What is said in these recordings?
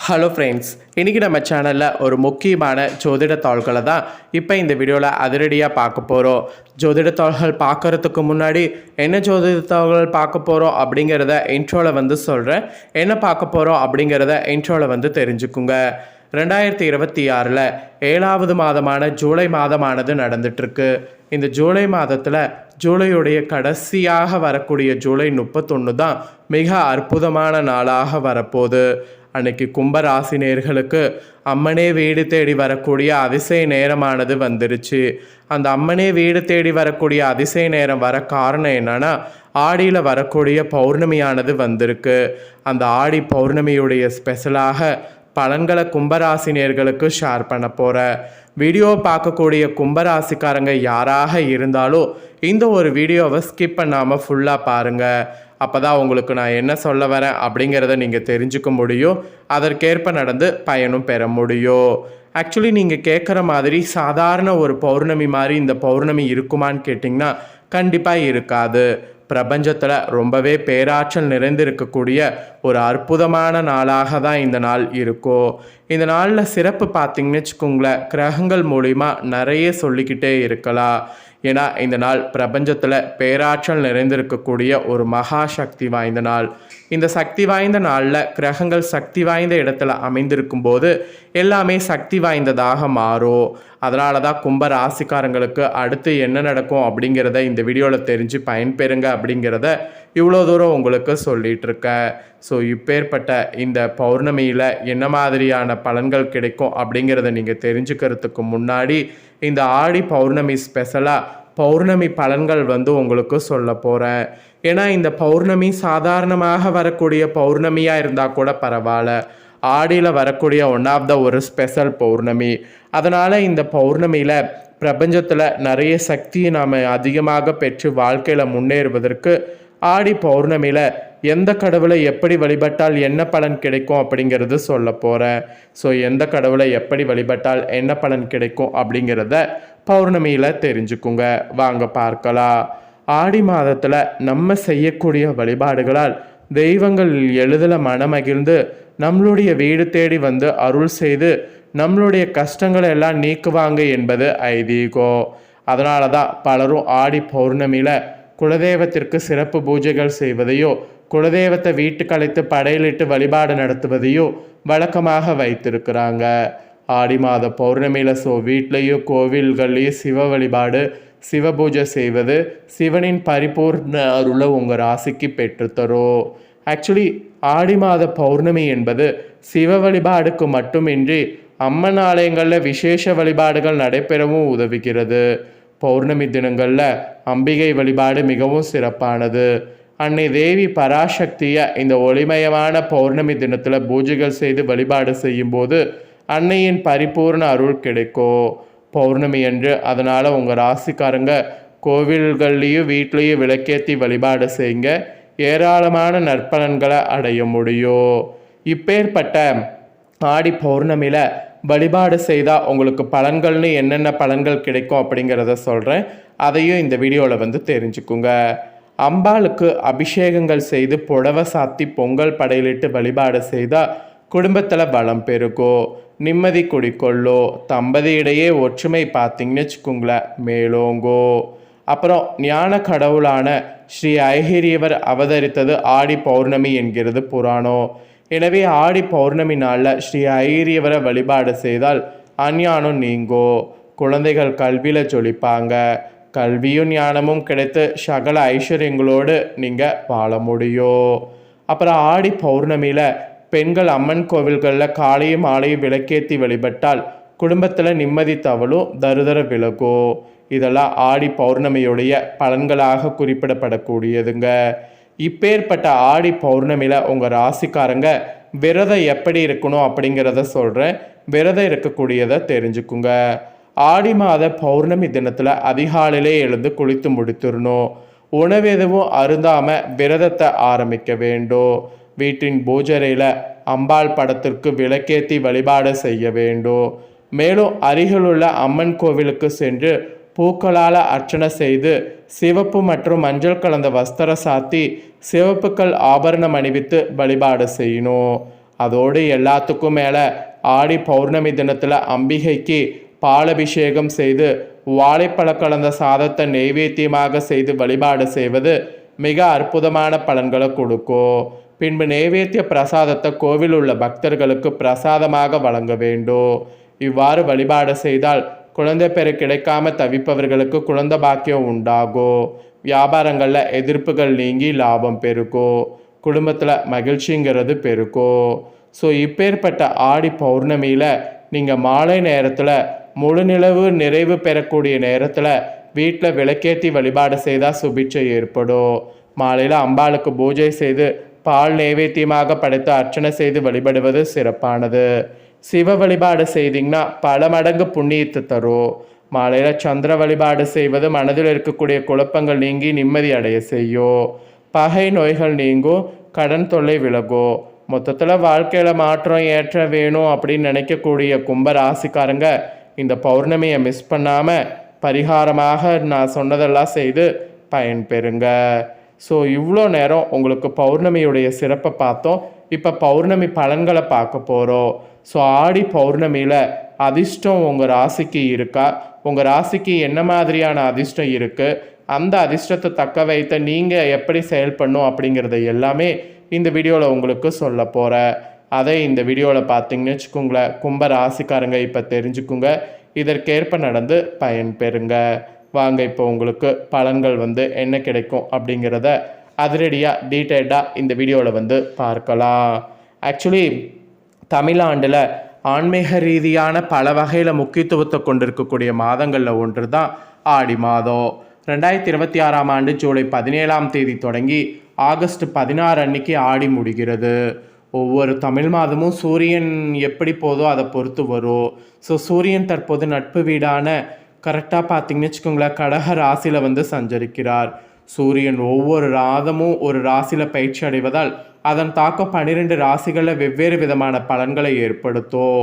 Hello friends, இன்றைக்கி நம்ம சேனலில் ஒரு முக்கியமான ஜோதிட தாள்களை தான் இப்போ இந்த வீடியோவில் அதிரடியாக பார்க்க போகிறோம். ஜோதிட தாள்கள் பார்க்குறதுக்கு முன்னாடி என்ன ஜோதிட தாள்கள் பார்க்க போகிறோம் அப்படிங்கிறத இன்ட்ரோவில் சொல்கிறேன். என்ன பார்க்க போகிறோம் அப்படிங்கிறத இன்ட்ரோவில் தெரிஞ்சுக்குங்க. 2026 7வது மாதமான ஜூலை மாதமானது நடந்துட்டுருக்கு. இந்த ஜூலை மாதத்தில் ஜூலையுடைய கடைசியாக வரக்கூடிய ஜூலை 31 தான் மிக அற்புதமான நாளாக வரப்போகுது. அன்னைக்கு கும்பராசினியர்களுக்கு அம்மனே வீடு தேடி வரக்கூடிய அதிசய நேரமானது வந்துருச்சு. அந்த அம்மனே வீடு தேடி வரக்கூடிய அதிசய நேரம் வர காரணம் என்னன்னா, ஆடியில் வரக்கூடிய பௌர்ணமியானது வந்திருக்கு. அந்த ஆடி பௌர்ணமியுடைய ஸ்பெஷலாக பலன்களை கும்பராசினியர்களுக்கு ஷேர் பண்ண போகிறேன். வீடியோ பார்க்கக்கூடிய கும்பராசிக்காரங்க யாராக இருந்தாலும் இந்த ஒரு வீடியோவை ஸ்கிப் பண்ணாமல் ஃபுல்லாக பாருங்கள். அப்போ தான் உங்களுக்கு நான் என்ன சொல்ல வரேன் அப்படிங்கிறத நீங்கள் தெரிஞ்சுக்க முடியும். அதற்கேற்ப நடந்து பயனும் பெற முடியும். ஆக்சுவலி நீங்கள் கேட்குற மாதிரி சாதாரண ஒரு பௌர்ணமி மாதிரி இந்த பௌர்ணமி இருக்குமான்னு கேட்டிங்கன்னா கண்டிப்பாக இருக்காது. பிரபஞ்சத்தில் ரொம்பவே பேராற்றல் நிறைந்திருக்கக்கூடிய ஒரு அற்புதமான நாளாக தான் இந்த நாள் இருக்கும். இந்த நாளில் சிறப்பு பார்த்திங்கன்னு வச்சுக்கோங்களேன், கிரகங்கள் மூலிமா நிறைய சொல்லிக்கிட்டே இருக்கலாம். ஏன்னா இந்த நாள் பிரபஞ்சத்தில் பேராற்றல் நிறைந்திருக்கக்கூடிய ஒரு மகா சக்தி வாய்ந்த நாள். இந்த சக்தி வாய்ந்த நாளில் கிரகங்கள் சக்தி வாய்ந்த இடத்துல அமைந்திருக்கும் போது எல்லாமே சக்தி வாய்ந்ததாக மாறும். அதனால தான் கும்ப ராசிக்காரங்களுக்கு அடுத்து என்ன நடக்கும் அப்படிங்கிறத இந்த வீடியோவில் தெரிஞ்சு பயன்பெறுங்க அப்படிங்கிறத இவ்வளோ தூரம் உங்களுக்கு சொல்லிகிட்ருக்கேன். ஸோ இப்பேற்பட்ட இந்த பௌர்ணமியில் என்ன மாதிரியான பலன்கள் கிடைக்கும் அப்படிங்கிறத நீங்கள் தெரிஞ்சுக்கிறதுக்கு முன்னாடி இந்த ஆடி பௌர்ணமி ஸ்பெஷலாக பௌர்ணமி பலன்கள் உங்களுக்கு சொல்ல போகிறேன். ஏன்னா இந்த பௌர்ணமி சாதாரணமாக வரக்கூடிய பௌர்ணமியாக இருந்தால் கூட பரவாயில்ல, ஆடியில் வரக்கூடிய ஒன் ஆஃப் த ஒரு ஸ்பெஷல் பௌர்ணமி. அதனால் இந்த பௌர்ணமியில் பிரபஞ்சத்தில் நிறைய சக்தியை நாம் அதிகமாக பெற்று வாழ்க்கையில் முன்னேறுவதற்கு ஆடி பௌர்ணமியில் எந்த கடவுளை எப்படி வழிபட்டால் என்ன பலன் கிடைக்கும் அப்படிங்கிறது சொல்ல போகிறேன். ஸோ எந்த கடவுளை எப்படி வழிபட்டால் என்ன பலன் கிடைக்கும் அப்படிங்கிறத பௌர்ணமியில் தெரிஞ்சுக்குங்க. வாங்க பார்க்கலாம். ஆடி மாதத்தில் நம்ம செய்யக்கூடிய வழிபாடுகளால் தெய்வங்கள் எளிதில் மனமகிழ்ந்து நம்மளுடைய வீடு தேடி அருள் செய்து நம்மளுடைய கஷ்டங்களை எல்லாம் நீக்குவாங்க என்பது ஐதீகம். அதனால தான் பலரும் ஆடி பௌர்ணமியில் குலதெய்வத்திற்கு சிறப்பு பூஜைகள் செய்வதையோ குலதெய்வத்தை வீட்டுக்கு அழைத்து படையலிட்டு வழிபாடு நடத்துவதையோ வழக்கமாக வைத்திருக்கிறாங்க. ஆடி மாத பௌர்ணமியில் வீட்லேயும் கோவில்கள்லேயும் சிவ வழிபாடு சிவ பூஜை செய்வது சிவனின் பரிபூர்ண அருளை உங்கள் ராசிக்கு பெற்றுத்தரும். ஆக்சுவலி ஆடி மாத பௌர்ணமி என்பது சிவ வழிபாடுக்கு மட்டுமின்றி அம்மன் ஆலயங்களில் விசேஷ வழிபாடுகள் நடைபெறவும் உதவுகிறது. பௌர்ணமி தினங்களில் அம்பிகை வழிபாடு மிகவும் சிறப்பானது. அன்னை தேவி பராசக்தியை இந்த ஒளிமயமான பௌர்ணமி தினத்தில் பூஜைகள் செய்து வழிபாடு செய்யும்போது அன்னையின் பரிபூர்ண அருள் கிடைக்கும். பௌர்ணமி அன்று அதனால் உங்கள் ராசிக்காரங்க கோவில்கள்லேயும் வீட்லேயும் விளக்கேற்றி வழிபாடு செய்யுங்க. ஏராளமான நற்பலன்களை அடைய முடியும். இப்பேற்பட்ட ஆடி பௌர்ணமியில் வழிபாடு செய்தால் உங்களுக்கு பலன்கள்னு என்னென்ன பலன்கள் கிடைக்கும் அப்படிங்கிறத சொல்கிறேன். அதையும் இந்த வீடியோவில் தெரிஞ்சுக்குங்க. அம்பாளுக்கு அபிஷேகங்கள் செய்து புடவை சாத்தி பொங்கல் படையிலிட்டு வழிபாடு செய்தால் குடும்பத்தில் பலம் பெருகும், நிம்மதி குடிக்கொள்ளோ, தம்பதியிடையே ஒற்றுமை பார்த்திங்கன்னு வச்சுக்கோங்களேன் மேலோங்கோ. அப்புறம் ஞான கடவுளான ஸ்ரீ ஐஹிரியவர் அவதரித்தது ஆடி பௌர்ணமி என்கிறது புராணம். எனவே ஆடி பௌர்ணமி நாளில் ஸ்ரீ ஐஹிரியவரை வழிபாடு செய்தால் அஞ்ஞானம் நீங்கோ, குழந்தைகள் கல்வியில் ஜொலிப்பாங்க, கல்வியும் ஞானமும் கிடைத்து சகல ஐஸ்வர்யங்களோடு நீங்கள் வாழ முடியும். அப்புறம் ஆடி பௌர்ணமியில் பெண்கள் அம்மன் கோவில்களில் காலையும் மாலையும் விளக்கேற்றி வழிபட்டால் குடும்பத்தில் நிம்மதி தவழும், தருதர விலகும். இதெல்லாம் ஆடி பௌர்ணமியுடைய பலன்களாக குறிப்பிடப்படக்கூடியதுங்க. இப்பேற்பட்ட ஆடி பௌர்ணமியில் உங்கள் ராசிக்காரங்க விரதம் எப்படி இருக்கணும் அப்படிங்கிறத சொல்கிறேன். விரதம் இருக்கக்கூடியதை தெரிஞ்சுக்குங்க. ஆடி மாத பௌர்ணமி தினத்தில் அதிகாலையிலே எழுந்து குளித்து முடித்துடணும். உணவு எதுவும் அருந்தாமல் விரதத்தை ஆரம்பிக்க வேண்டும். வீட்டின் பூஜரையில் அம்பாள் படத்திற்கு விளக்கேற்றி வழிபாடு செய்ய வேண்டும். மேலும் அருகிலுள்ள அம்மன் கோவிலுக்கு சென்று பூக்களால் அர்ச்சனை செய்து சிவப்பு மற்றும் மஞ்சள் கலந்த வஸ்திரம் சாத்தி சிவப்புக்கள் ஆபரணம் அணிவித்து வழிபாடு செய்யணும். அதோடு எல்லாத்துக்கும் மேலே ஆடி பௌர்ணமி தினத்தில் அம்பிகைக்கு பாலபிஷேகம் செய்து வாழைப்பழ கலந்த சாதத்தை நெய்வேத்தியமாக செய்து வழிபாடு செய்வது மிக அற்புதமான பலன்களை கொடுக்கும். பின்பு நெய்வேத்திய பிரசாதத்தை கோவில் உள்ள பக்தர்களுக்கு பிரசாதமாக வழங்க வேண்டும். இவ்வாறு வழிபாடு செய்தால் குழந்தை பெரு கிடைக்காம தவிப்பவர்களுக்கு குழந்தை பாக்கியம் உண்டாகும். வியாபாரங்களில் எதிர்ப்புகள் நீங்கி லாபம் பெருக்கும். குடும்பத்தில் மகிழ்ச்சிங்கிறது பெருக்கும். ஸோ இப்பேற்பட்ட ஆடி பௌர்ணமியில் நீங்கள் மாலை நேரத்தில் முழு நிலவு நிறைவு பெறக்கூடிய நேரத்தில் வீட்டில் விளக்கேற்றி வழிபாடு செய்தால் சுபிட்சை ஏற்படும். மாலையில் அம்பாளுக்கு பூஜை செய்து பால் நைவேத்தியமாக படைத்து அர்ச்சனை செய்து வழிபடுவது சிறப்பானது. சிவ வழிபாடு செய்தீங்கன்னா பல மடங்கு புண்ணியத்தை தரும். மாலையில் சந்திர வழிபாடு செய்வது மனதில் இருக்கக்கூடிய குழப்பங்கள் நீங்கி நிம்மதி அடைய செய்யும். பகை நோய்கள் நீங்கும். கடன் தொல்லை விலகும். மொத்தத்தில் வாழ்க்கையில் மாற்றம் ஏற்ற வேணும் அப்படின்னு நினைக்கக்கூடிய கும்ப ராசிக்காரங்க இந்த பௌர்ணமியை மிஸ் பண்ணாமல் பரிகாரமாக நான் சொன்னதெல்லாம் செய்து பயன்பெறுங்க. ஸோ இவ்வளோ நேரம் உங்களுக்கு பௌர்ணமியுடைய சிறப்பை பார்த்தோம். இப்போ பௌர்ணமி பலன்களை பார்க்க போகிறோம். ஸோ ஆடி பௌர்ணமியில் அதிர்ஷ்டம் உங்கள் ராசிக்கு இருக்கா, உங்கள் ராசிக்கு என்ன மாதிரியான அதிர்ஷ்டம் இருக்குது, அந்த அதிர்ஷ்டத்தை தக்க வைத்த நீங்கள் எப்படி செயல்படணும் அப்படிங்கிறத எல்லாமே இந்த வீடியோவில் உங்களுக்கு சொல்ல போகிறேன். அதை இந்த வீடியோவில் பார்த்தீங்கன்னு வச்சுக்கோங்களேன், கும்ப ராசிக்காரங்க இப்போ தெரிஞ்சுக்குங்க. இதற்கேற்ப நடந்து பயன்பெறுங்க. வாங்க இப்போ உங்களுக்கு பலன்கள் என்ன கிடைக்கும் அப்படிங்கிறத அதிரடியாக டீட்டெயில்டாக இந்த வீடியோவில் பார்க்கலாம். ஆக்சுவலி தமிழாண்டில் ஆன்மீக ரீதியான பல வகையில் முக்கியத்துவத்தை கொண்டிருக்கக்கூடிய மாதங்களில் ஒன்று தான் ஆடி மாதம். 2026ஆம் ஆண்டு ஜூலை 17ஆம் தேதி தொடங்கி ஆகஸ்ட் 16 அன்னைக்கு ஆடி முடிகிறது. ஒவ்வொரு தமிழ் மாதமும் சூரியன் எப்படி போதோ அதை பொறுத்து வரும். ஸோ சூரியன் தற்போது நட்பு வீடான கரெக்டாக பார்த்தீங்கன்னு வச்சுக்கோங்களேன், கடக ராசியில் சஞ்சரிக்கிறார். சூரியன் ஒவ்வொரு ராதமும் ஒரு ராசியில் பயிற்சி அடைவதால் அதன் தாக்கம் 12 ராசிகளில் வெவ்வேறு விதமான பலன்களை ஏற்படுத்தும்.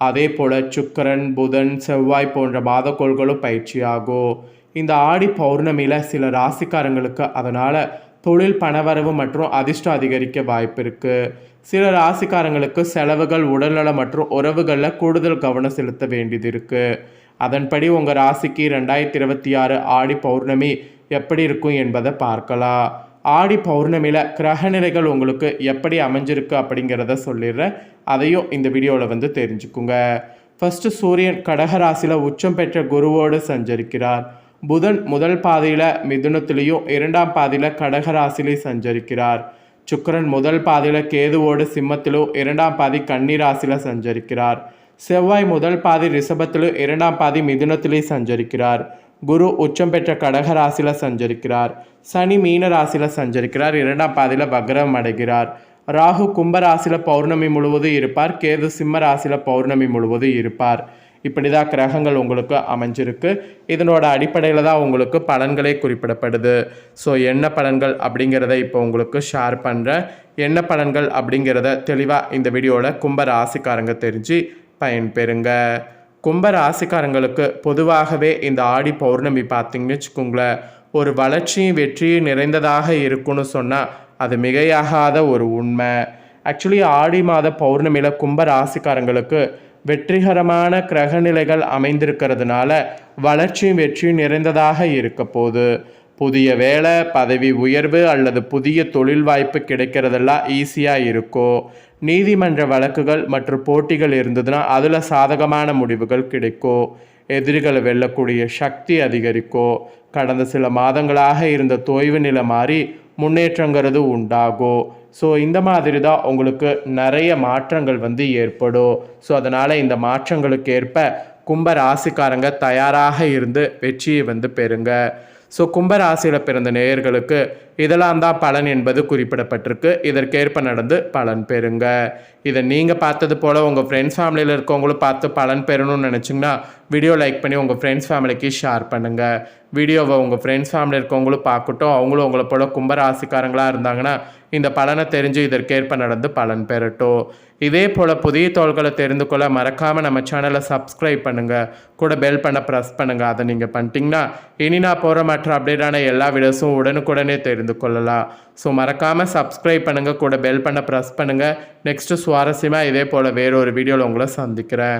அதே போல் சுக்கிரன், புதன், செவ்வாய் போன்ற மாதக்கோள்களும் பயிற்சியாகும். இந்த ஆடி பௌர்ணமியில் சில ராசிக்காரங்களுக்கு அதனால் தொழில் பணவரவு மற்றும் அதிர்ஷ்டம் அதிகரிக்க வாய்ப்பு இருக்குது. சில ராசிக்காரங்களுக்கு செலவுகள், உடல்நலம் மற்றும் உறவுகளில் கூடுதல் கவனம் செலுத்த வேண்டியது இருக்குது. அதன்படி உங்கள் ராசிக்கு 2026 ஆடி பௌர்ணமி எப்படி இருக்கும் என்பதை பார்க்கலாம். ஆடி பௌர்ணமியில் கிரகநிலைகள் உங்களுக்கு எப்படி அமைஞ்சிருக்கு அப்படிங்கிறத சொல்லிடுறேன். அதையும் இந்த வீடியோவில் தெரிஞ்சுக்குங்க. ஃபஸ்ட்டு சூரியன் கடகராசியில் உச்சம் பெற்ற குருவோடு சஞ்சரிக்கிறார். புதன் முதல் பாதியில் மிதுனத்திலையும் இரண்டாம் பாதியில் கடகராசிலையும் சஞ்சரிக்கிறார். சுக்கிரன் முதல் பாதியில் கேதுவோடு சிம்மத்திலும் இரண்டாம் பாதி கன்னி ராசியில் சஞ்சரிக்கிறார். செவ்வாய் முதல் பாதி ரிஷபத்திலும் இரண்டாம் பாதி மிதுனத்திலையும் சஞ்சரிக்கிறார். குரு உச்சம் பெற்ற கடக ராசியில் சஞ்சரிக்கிறார். சனி மீன ராசியில் சஞ்சரிக்கிறார். இரண்டாம் பாதியில் வக்ரம் அடைகிறார். ராகு கும்ப ராசியில் பௌர்ணமி முழுவதும் இருப்பார். கேது சிம்ம ராசியில் பௌர்ணமி முழுவதும் இருப்பார். இப்படி தான் கிரகங்கள் உங்களுக்கு அமைஞ்சிருக்கு. இதனோட அடிப்படையில் தான் உங்களுக்கு பலன்களே குறிப்பிடப்படுது. ஸோ என்ன பலன்கள் அப்படிங்கிறத இப்போ உங்களுக்கு ஷேர் பண்ணுறேன். என்ன பலன்கள் அப்படிங்கிறத தெளிவாக இந்த வீடியோவில் கும்ப ராசிக்காரங்க தெரிஞ்சு பயன்பெறுங்க. கும்ப ராசிக்காரங்களுக்கு பொதுவாகவே இந்த ஆடி பௌர்ணமி பார்த்திங்கன்னு வச்சுக்கோங்களேன், ஒரு வளர்ச்சியும் வெற்றியும் நிறைந்ததாக இருக்குன்னு சொன்னால் அது மிகையாகாத ஒரு உண்மை. ஆக்சுவலி ஆடி மாத பௌர்ணமியில் கும்ப ராசிக்காரங்களுக்கு வெற்றிகரமான கிரகநிலைகள் அமைந்திருக்கிறதுனால வளர்ச்சியும் வெற்றியும் நிறைந்ததாக இருக்க போகுது. புதிய வேலை, பதவி உயர்வு அல்லது புதிய தொழில் வாய்ப்பு கிடைக்கிறதெல்லாம் ஈஸியாக இருக்கும். நீதிமன்ற வழக்குகள் மற்றும் போட்டிகள் இருந்ததுன்னா அதில் சாதகமான முடிவுகள் கிடைக்கும். எதிரிகளை வெல்லக்கூடிய சக்தி அதிகரிக்கும். கடந்த சில மாதங்களாக இருந்த தொய்வு நிலை மாறி முன்னேற்றங்கிறது உண்டாகும். ஸோ இந்த மாதிரி தான் உங்களுக்கு நிறைய மாற்றங்கள் ஏற்படும். ஸோ அதனால் இந்த மாற்றங்களுக்கு ஏற்ப கும்ப ராசிக்காரங்க தயாராக இருந்து வெற்றியை பெறுங்க. ஸோ கும்பராசியில் பிறந்த நேயர்களுக்கு இதெல்லாம் தான் பலன் என்பது குறிப்பிடப்பட்டிருக்கு. இதற்கேற்ப நடந்து பலன் பெறுங்க. இதை நீங்கள் பார்த்தது போல் உங்கள் ஃப்ரெண்ட்ஸ் ஃபேமிலியில் இருக்கவங்களும் பார்த்து பலன் பெறணும்னு நினச்சிங்கன்னா வீடியோ லைக் பண்ணி உங்கள் ஃப்ரெண்ட்ஸ் ஃபேமிலிக்கு ஷேர் பண்ணுங்கள். வீடியோவை உங்கள் ஃப்ரெண்ட்ஸ் ஃபேமிலியில் இருக்கவங்களும் பார்க்கட்டும். அவங்களும் உங்களை போல் கும்பராசிக்காரங்களாக இருந்தாங்கன்னா இந்த பலனை தெரிஞ்சு இதற்கேற்ப நடந்து பலன் பெறட்டும். இதே போல் புதிய தகவல்களை தெரிந்து கொள்ள மறக்காமல் நம்ம சேனலை சப்ஸ்கிரைப் பண்ணுங்கள், கூட பெல் பண்ண ப்ரெஸ் பண்ணுங்கள். அதை நீங்கள் பண்ணிட்டீங்கன்னா இனி நான் போகிற மற்ற அப்டேட்டான எல்லா வீடியோஸும் உடனுக்குடனே தெரிந்து கொள்ளலாம். ஸோ மறக்காமல் சப்ஸ்கிரைப் பண்ணுங்கள், கூட பெல் பண்ண ப்ரெஸ் பண்ணுங்கள். நெக்ஸ்ட்டு சுவாரஸ்யமாக இதே போல் வேறு ஒரு வீடியோவில் உங்களை சந்திக்கிறேன்.